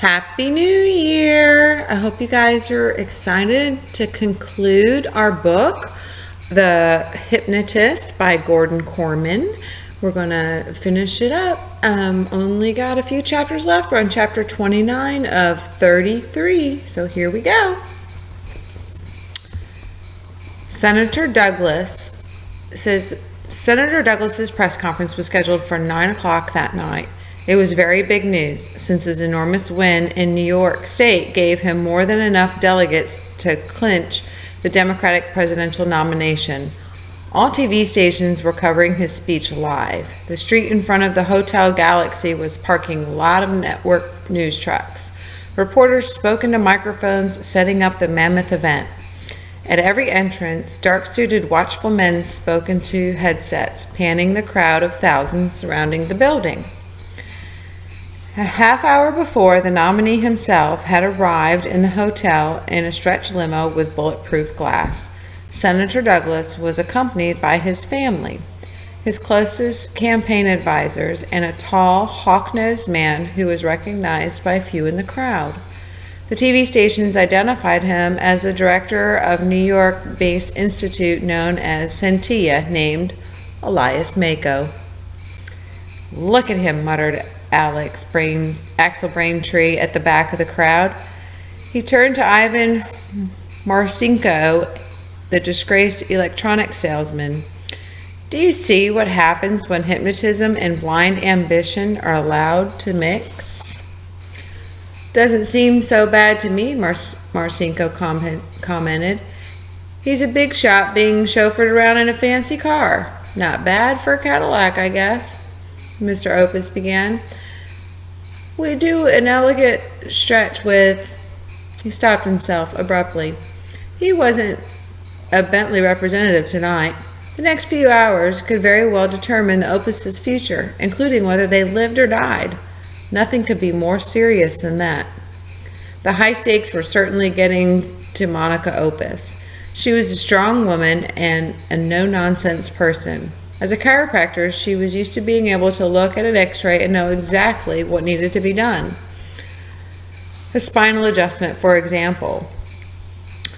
Happy New Year! I hope you guys are excited to conclude our book, The Hypnotist by Gordon Corman. We're going to finish it up. Only got a few chapters left. We're on chapter 29 of 33. So here we go. Senator Douglas's press conference was scheduled for 9 o'clock that night. It was very big news, since his enormous win in New York State gave him more than enough delegates to clinch the Democratic presidential nomination. All TV stations were covering his speech live. The street in front of the Hotel Galaxy was parking a lot of network news trucks. Reporters spoke into microphones, setting up the mammoth event. At every entrance, dark-suited, watchful men spoke into headsets, panning the crowd of thousands surrounding the building. A half hour before, the nominee himself had arrived in the hotel in a stretch limo with bulletproof glass. Senator Douglas was accompanied by his family, his closest campaign advisors, and a tall, hawk-nosed man who was recognized by few in the crowd. The TV stations identified him as the director of New York-based institute known as Centilla, named Elias Mako. "Look at him," muttered Axel Braintree at the back of the crowd. He turned to Ivan Marcinko, the disgraced electronics salesman. "Do you see what happens when hypnotism and blind ambition are allowed to mix?" "Doesn't seem so bad to me," Marcinko commented. "He's a big shot being chauffeured around in a fancy car. Not bad for a Cadillac, I guess," Mr. Opus began. "We do an elegant stretch with—" He stopped himself abruptly. He wasn't a Bentley representative tonight. The next few hours could very well determine the Opus's future, including whether they lived or died. Nothing could be more serious than that. The high stakes were certainly getting to Monica Opus. She was a strong woman and a no-nonsense person. As a chiropractor, she was used to being able to look at an x-ray and know exactly what needed to be done. A spinal adjustment, for example.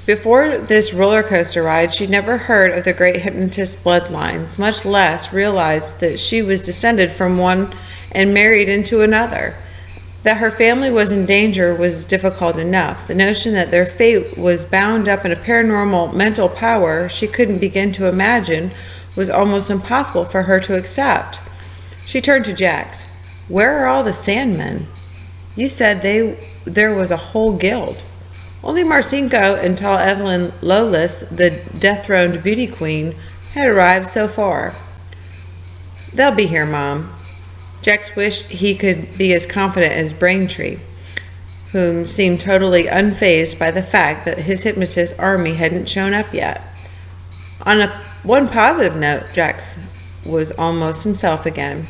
Before this roller coaster ride, she'd never heard of the great hypnotist bloodlines, much less realized that she was descended from one and married into another. That her family was in danger was difficult enough. The notion that their fate was bound up in a paranormal mental power she couldn't begin to imagine was almost impossible for her to accept. She turned to Jax. "Where are all the Sandmen? You said there was a whole guild." Only Marcinko and tall Evelyn Lowless, the dethroned beauty queen, had arrived so far. "They'll be here, Mom." Jax wished he could be as confident as Braintree, whom seemed totally unfazed by the fact that his hypnotist army hadn't shown up yet. On one positive note, Jax was almost himself again.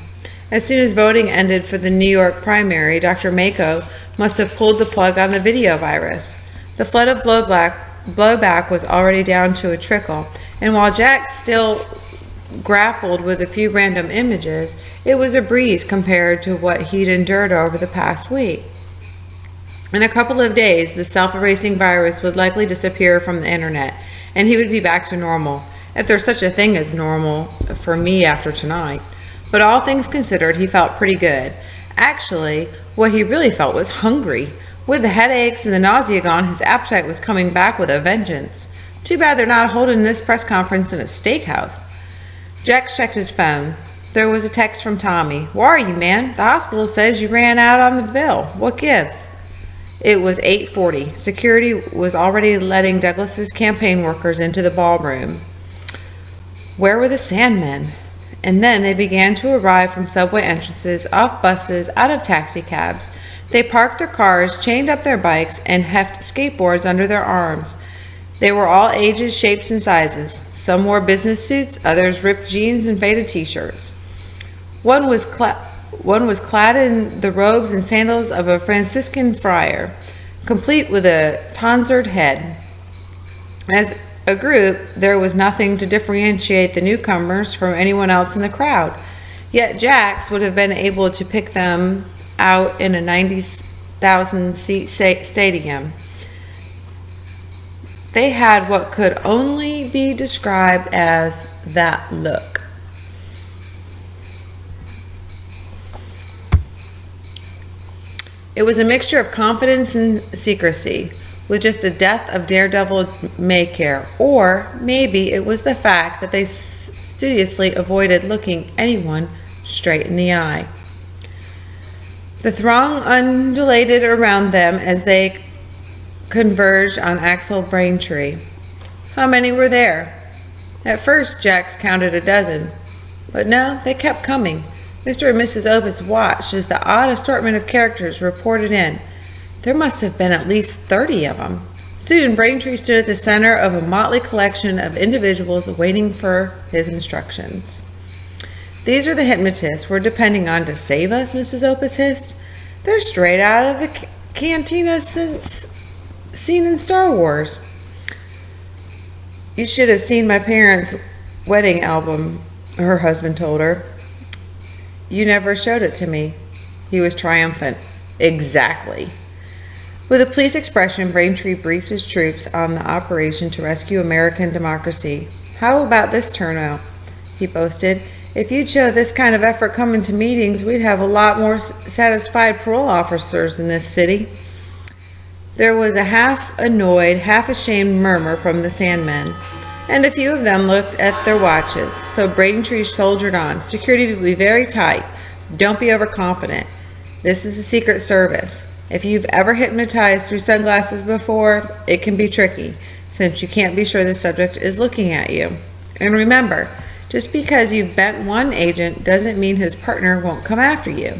As soon as voting ended for the New York primary, Dr. Mako must have pulled the plug on the video virus. The flood of blowback was already down to a trickle, and while Jax still grappled with a few random images, it was a breeze compared to what he'd endured over the past week. In a couple of days, the self-erasing virus would likely disappear from the internet, and he would be back to normal, if there's such a thing as normal for me after tonight. But all things considered, he felt pretty good. Actually, what he really felt was hungry. With the headaches and the nausea gone, his appetite was coming back with a vengeance. Too bad they're not holding this press conference in a steakhouse. Jax checked his phone. There was a text from Tommy. "Where are you, man? The hospital says you ran out on the bill. What gives?" It was 8:40. Security was already letting Douglas's campaign workers into the ballroom. Where were the Sandmen? And then they began to arrive from subway entrances, off buses, out of taxicabs. They parked their cars, chained up their bikes, and heft skateboards under their arms. They were all ages, shapes, and sizes. Some wore business suits, others ripped jeans and faded t-shirts. One was clad in the robes and sandals of a Franciscan friar, complete with a tonsured head. As a group, there was nothing to differentiate the newcomers from anyone else in the crowd. Yet Jax would have been able to pick them out in a 90s 1,000-seat stadium. They had what could only be described as that look. It was a mixture of confidence and secrecy, with just a death of daredevil Maycare, or maybe it was the fact that they studiously avoided looking anyone straight in the eye. The throng undulated around them as they converged on Axel Braintree. How many were there? At first, Jax counted a dozen, but no, they kept coming. Mr. and Mrs. Opus watched as the odd assortment of characters reported in. There must have been at least 30 of them. Soon, Braintree stood at the center of a motley collection of individuals waiting for his instructions. These are the hypnotists we're depending on to save us, Mrs. Opus hissed. They're straight out of the cantina scene in Star Wars. You should have seen my parents' wedding album, her husband told her. You never showed it to me. He was triumphant. Exactly. With a pleased expression, Braintree briefed his troops on the operation to rescue American democracy. How about this turnout? He boasted. If you'd show this kind of effort coming to meetings, we'd have a lot more satisfied parole officers in this city. There was a half-annoyed, half-ashamed murmur from the Sandmen, and a few of them looked at their watches, so Braintree soldiered on. Security will be very tight. Don't be overconfident. This is the Secret Service. If you've ever hypnotized through sunglasses before, it can be tricky, since you can't be sure the subject is looking at you. And remember, just because you've bent one agent doesn't mean his partner won't come after you.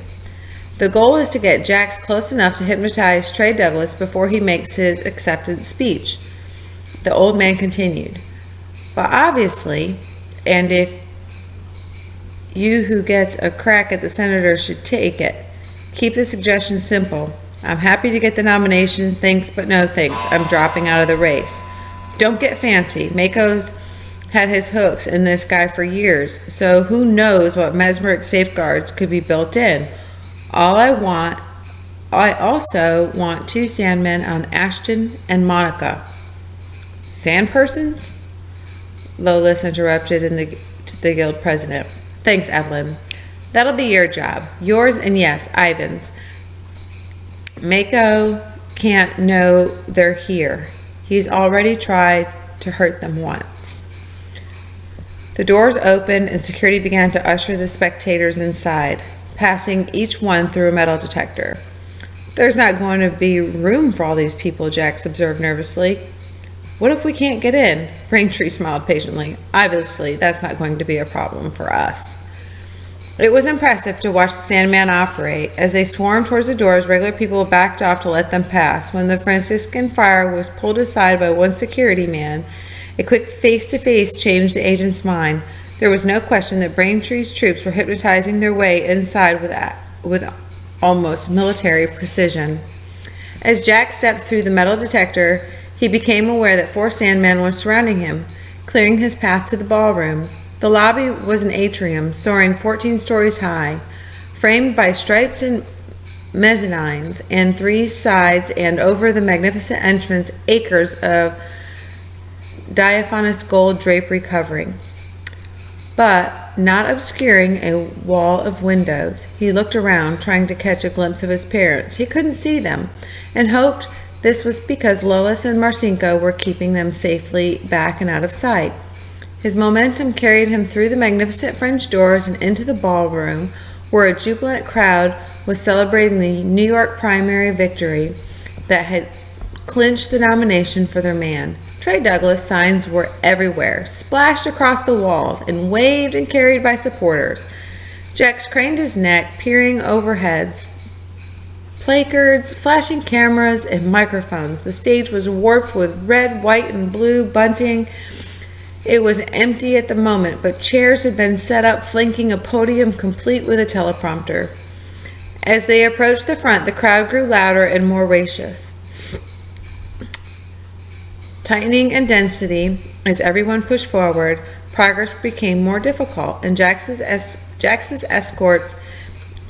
The goal is to get Jax close enough to hypnotize Trey Douglas before he makes his acceptance speech. The old man continued. But obviously, and if you who gets a crack at the senator should take it, keep the suggestion simple. I'm happy to get the nomination, thanks but no thanks. I'm dropping out of the race. Don't get fancy. Mako's had his hooks in this guy for years, so who knows what mesmeric safeguards could be built in. I also want 2 Sandmen on Ashton and Monica. Sandpersons? Lolis interrupted the guild president. Thanks, Evelyn. That'll be your job. Yours and yes, Ivan's. Mako can't know they're here. He's already tried to hurt them once. The doors opened and security began to usher the spectators inside, passing each one through a metal detector. There's not going to be room for all these people, Jax observed nervously. What if we can't get in? Braintree smiled patiently. Obviously, that's not going to be a problem for us. It was impressive to watch the Sandman operate. As they swarmed towards the doors, regular people backed off to let them pass. When the Franciscan friar was pulled aside by one security man, a quick face-to-face changed the agent's mind. There was no question that Braintree's troops were hypnotizing their way inside with almost military precision. As Jack stepped through the metal detector, he became aware that 4 Sandmen were surrounding him, clearing his path to the ballroom. The lobby was an atrium, soaring 14 stories high, framed by stripes and mezzanines and 3 sides, and over the magnificent entrance, acres of diaphanous gold drapery covering, but not obscuring a wall of windows. He looked around, trying to catch a glimpse of his parents. He couldn't see them, and hoped this was because Lolis and Marcinko were keeping them safely back and out of sight. His momentum carried him through the magnificent French doors and into the ballroom, where a jubilant crowd was celebrating the New York primary victory that had clinched the nomination for their man. Trey Douglas signs were everywhere, splashed across the walls, and waved and carried by supporters. Jax craned his neck, peering overheads. Placards, flashing cameras, and microphones. The stage was warped with red, white, and blue bunting. It was empty at the moment, but chairs had been set up flanking a podium complete with a teleprompter. As they approached the front, the crowd grew louder and more raucous, tightening in density. As everyone pushed forward, progress became more difficult, and Jax's escorts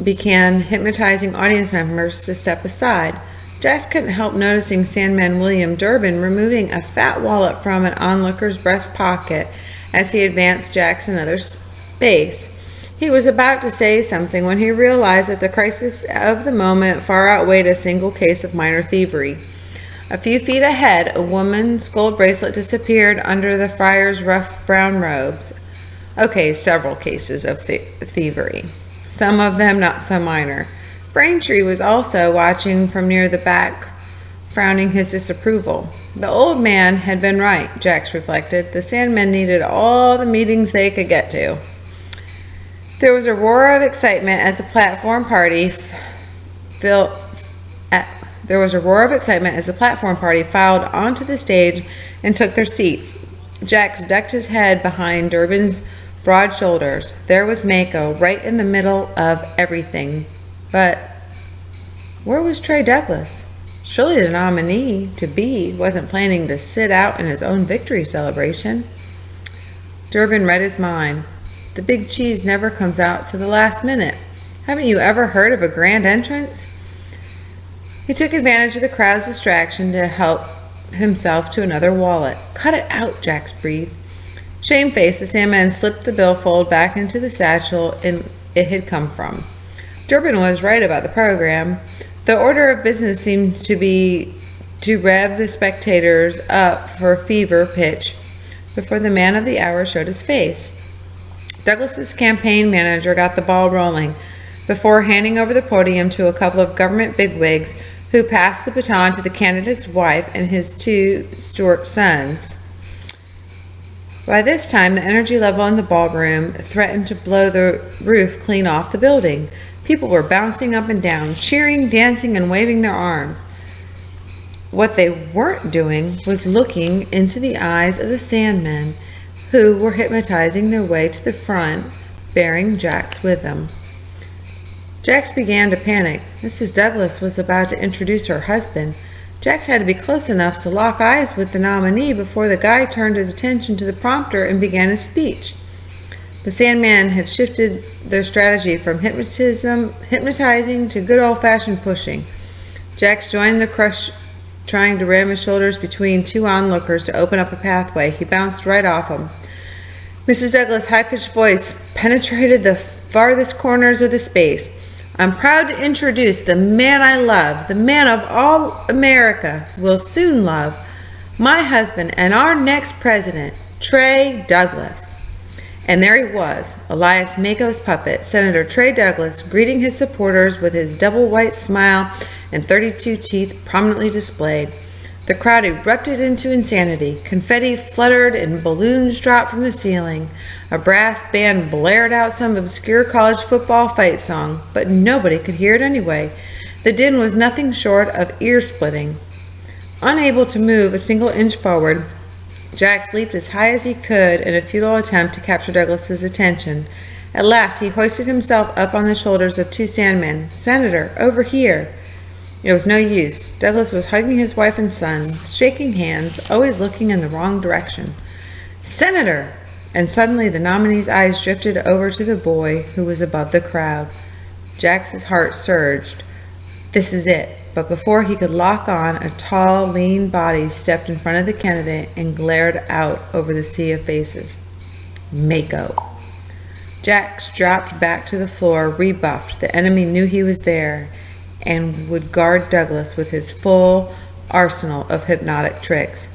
began hypnotizing audience members to step aside. Jax couldn't help noticing Sandman William Durbin removing a fat wallet from an onlooker's breast pocket as he advanced Jax another space. He was about to say something when he realized that the crisis of the moment far outweighed a single case of minor thievery. A few feet ahead, a woman's gold bracelet disappeared under the friar's rough brown robes. Okay, several cases of thievery. Some of them not so minor. Braintree was also watching from near the back, frowning his disapproval. The old man had been right, Jax reflected. The Sandmen needed all the meetings they could get to. There was a roar of excitement at the platform party. There was a roar of excitement as the platform party filed onto the stage and took their seats. Jax ducked his head behind Durbin's broad shoulders. There was Mako, right in the middle of everything. But where was Trey Douglas? Surely the nominee to be wasn't planning to sit out in his own victory celebration. Durbin read his mind. The big cheese never comes out to the last minute. Haven't you ever heard of a grand entrance? He took advantage of the crowd's distraction to help himself to another wallet. Cut it out, Jax breathed. Shamefaced, the Sandman slipped the billfold back into the satchel it had come from. Durbin was right about the program. The order of business seemed to be to rev the spectators up for fever pitch before the man of the hour showed his face. Douglas's campaign manager got the ball rolling before handing over the podium to a couple of government bigwigs who passed the baton to the candidate's wife and his two Stuart sons. By this time, the energy level in the ballroom threatened to blow the roof clean off the building. People were bouncing up and down, cheering, dancing, and waving their arms. What they weren't doing was looking into the eyes of the Sandmen, who were hypnotizing their way to the front, bearing Jax with them. Jax began to panic. Mrs. Douglas was about to introduce her husband. Jax had to be close enough to lock eyes with the nominee before the guy turned his attention to the prompter and began his speech. The Sandman had shifted their strategy from hypnotizing to good old-fashioned pushing. Jax joined the crush, trying to ram his shoulders between two onlookers to open up a pathway. He bounced right off them. Mrs. Douglas' high-pitched voice penetrated the farthest corners of the space. I'm proud to introduce the man I love, the man of all America will soon love, my husband and our next president, Trey Douglas. And there he was, Elias Mako's puppet, Senator Trey Douglas, greeting his supporters with his double white smile and 32 teeth prominently displayed. The crowd erupted into insanity. Confetti fluttered and balloons dropped from the ceiling. A brass band blared out some obscure college football fight song, but nobody could hear it anyway. The din was nothing short of ear-splitting. Unable to move a single inch forward, Jax leaped as high as he could in a futile attempt to capture Douglas's attention. At last he hoisted himself up on the shoulders of two Sandmen. "Senator, over here." It was no use. Douglas was hugging his wife and sons, shaking hands, always looking in the wrong direction. "Senator!" And suddenly the nominee's eyes drifted over to the boy who was above the crowd. Jax's heart surged. This is it. But before he could lock on, a tall, lean body stepped in front of the candidate and glared out over the sea of faces. Mako. Jax dropped back to the floor, rebuffed. The enemy knew he was there and would guard Douglas with his full arsenal of hypnotic tricks.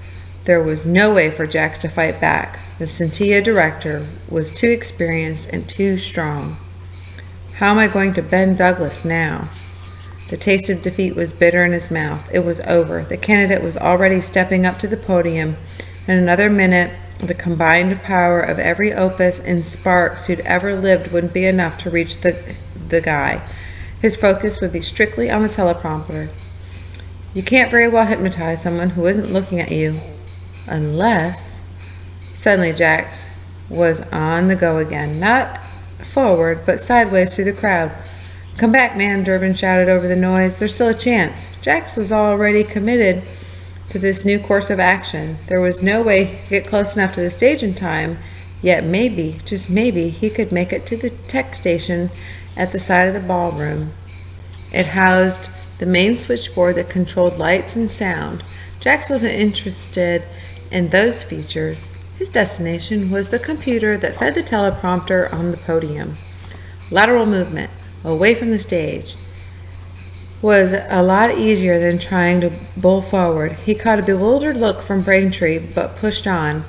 There was no way for Jax to fight back. The Scintilla director was too experienced and too strong. How am I going to bend Douglas now? The taste of defeat was bitter in his mouth. It was over. The candidate was already stepping up to the podium. In another minute, the combined power of every opus and Sparks who'd ever lived wouldn't be enough to reach the guy. His focus would be strictly on the teleprompter. You can't very well hypnotize someone who isn't looking at you, unless... Suddenly Jax was on the go again, not forward, but sideways through the crowd. Come back, man, Durbin shouted over the noise. There's still a chance. Jax was already committed to this new course of action. There was no way he could get close enough to the stage in time, yet maybe, just maybe, he could make it to the tech station at the side of the ballroom. It housed the main switchboard that controlled lights and sound. Jax wasn't interested in those features. His destination was the computer that fed the teleprompter on the podium. Lateral movement, away from the stage, was a lot easier than trying to bowl forward. He caught a bewildered look from Braintree, but pushed on.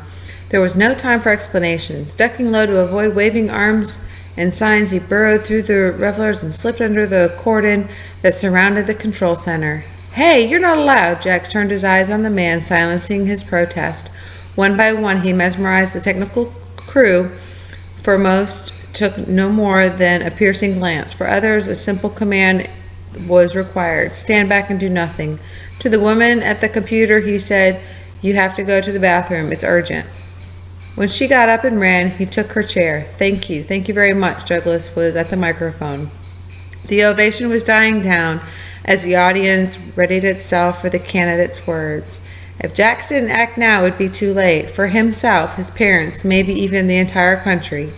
There was no time for explanations. Ducking low to avoid waving arms and signs, he burrowed through the revelers and slipped under the cordon that surrounded the control center. "Hey, you're not allowed!" Jax turned his eyes on the man, silencing his protest. One by one, he mesmerized the technical crew. For most, took no more than a piercing glance. For others, a simple command was required. Stand back and do nothing. To the woman at the computer, he said, "You have to go to the bathroom. It's urgent." When she got up and ran, he took her chair. Thank you very much." Douglas was at the microphone. The ovation was dying down as the audience readied itself for the candidate's words. If Jax didn't act now, it would be too late. For himself, his parents, maybe even the entire country.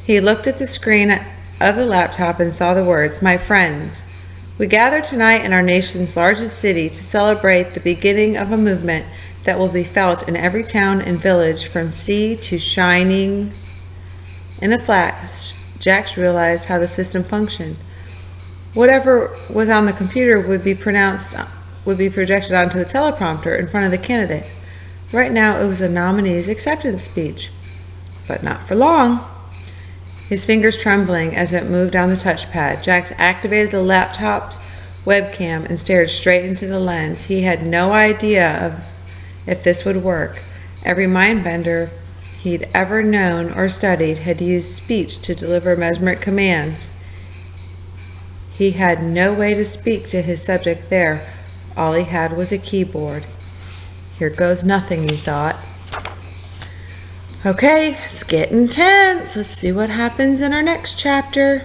He looked at the screen of the laptop and saw the words, "My friends, we gather tonight in our nation's largest city to celebrate the beginning of a movement that will be felt in every town and village from sea to shining." In a flash, Jax realized how the system functioned. Whatever was on the computer would be projected onto the teleprompter in front of the candidate. Right now, it was the nominee's acceptance speech. But not for long. His fingers trembling as it moved down the touchpad, Jax activated the laptop's webcam and stared straight into the lens. He had no idea if this would work. Every mindbender he'd ever known or studied had used speech to deliver mesmeric commands. He had no way to speak to his subject there. All he had was a keyboard. Here goes nothing, he thought. Okay, it's getting tense. Let's see what happens in our next chapter.